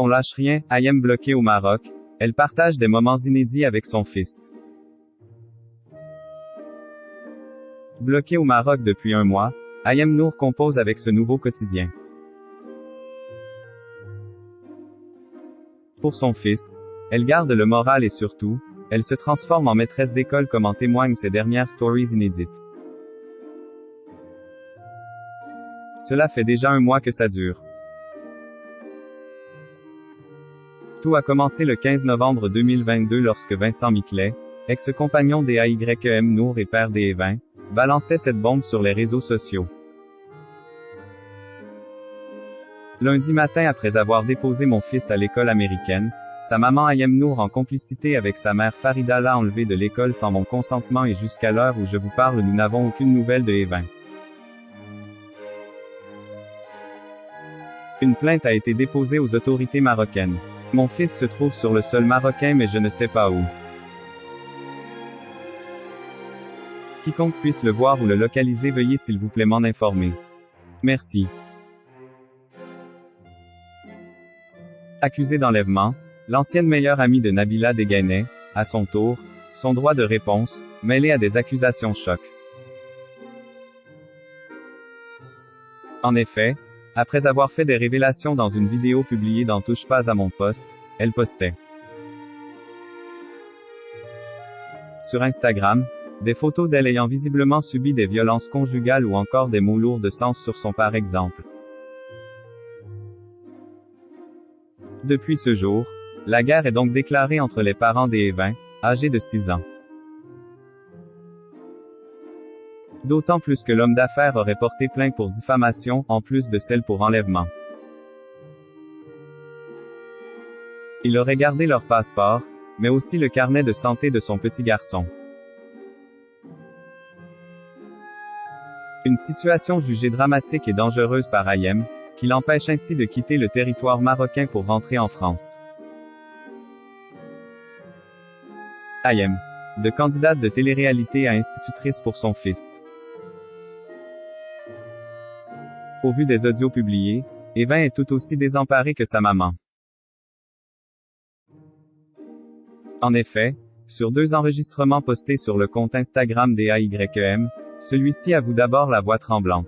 On lâche rien, Ayem bloquée au Maroc, elle partage des moments inédits avec son fils. Bloquée au Maroc depuis un mois, Ayem Nour compose avec ce nouveau quotidien. Pour son fils, elle garde le moral et surtout, elle se transforme en maîtresse d'école comme en témoignent ses dernières stories inédites. Cela fait déjà un mois que ça dure. Tout a commencé le 15 novembre 2022 lorsque Vincent Miclet, ex-compagnon des Ayem Nour et père des Evin, balançait cette bombe sur les réseaux sociaux. Lundi matin après avoir déposé mon fils à l'école américaine, sa maman Ayem Nour en complicité avec sa mère Farida l'a enlevé de l'école sans mon consentement et jusqu'à l'heure où je vous parle nous n'avons aucune nouvelle de Evin. Une plainte a été déposée aux autorités marocaines. Mon fils se trouve sur le sol marocain mais je ne sais pas où. Quiconque puisse le voir ou le localiser veuillez s'il vous plaît m'en informer. Merci. Accusée d'enlèvement, l'ancienne meilleure amie de Nabila dégainait, à son tour, son droit de réponse, mêlé à des accusations choc. En effet, après avoir fait des révélations dans une vidéo publiée dans Touche pas à mon poste, elle postait sur Instagram, des photos d'elle ayant visiblement subi des violences conjugales ou encore des mots lourds de sens sur son par exemple. Depuis ce jour, la guerre est donc déclarée entre les parents des Evin, âgés de 6 ans. D'autant plus que l'homme d'affaires aurait porté plainte pour diffamation, en plus de celle pour enlèvement. Il aurait gardé leur passeport, mais aussi le carnet de santé de son petit garçon. Une situation jugée dramatique et dangereuse par Ayem, qui l'empêche ainsi de quitter le territoire marocain pour rentrer en France. Ayem, de candidate de télé-réalité à institutrice pour son fils. Au vu des audios publiés, Evin est tout aussi désemparé que sa maman. En effet, sur 2 enregistrements postés sur le compte Instagram des Ayem, celui-ci avoue d'abord la voix tremblante.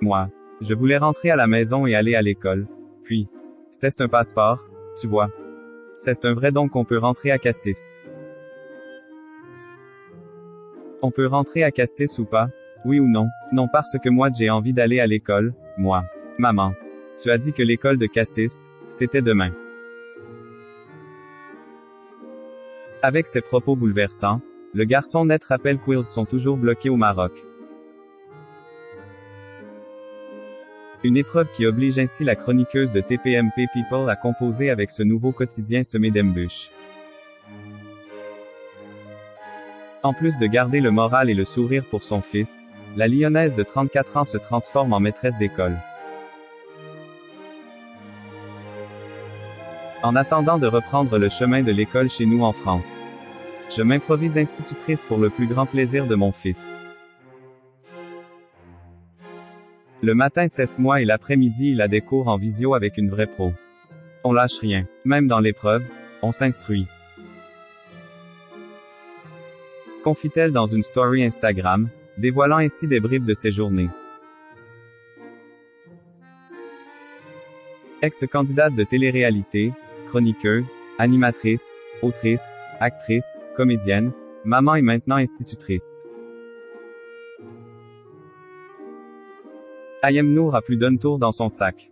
Moi, je voulais rentrer à la maison et aller à l'école. Puis, c'est un passeport, tu vois. C'est un vrai donc on peut rentrer à Cassis. On peut rentrer à Cassis ou pas? Oui ou non? Non parce que moi j'ai envie d'aller à l'école, moi. Maman. Tu as dit que l'école de Cassis, c'était demain. Avec ces propos bouleversants, le garçon net rappelle qu'ils sont toujours bloqués au Maroc. Une épreuve qui oblige ainsi la chroniqueuse de TPMP People à composer avec ce nouveau quotidien semé d'embûches. En plus de garder le moral et le sourire pour son fils, la Lyonnaise de 34 ans se transforme en maîtresse d'école. En attendant de reprendre le chemin de l'école chez nous en France, je m'improvise institutrice pour le plus grand plaisir de mon fils. Le matin c'est moi et l'après-midi il a des cours en visio avec une vraie pro. On lâche rien. Même dans l'épreuve, on s'instruit. Confie-t-elle dans une story Instagram, dévoilant ainsi des bribes de ses journées. Ex-candidate de télé-réalité, chroniqueuse, animatrice, autrice, actrice, comédienne, maman et maintenant institutrice. Ayem Nour a plus d'un tour dans son sac.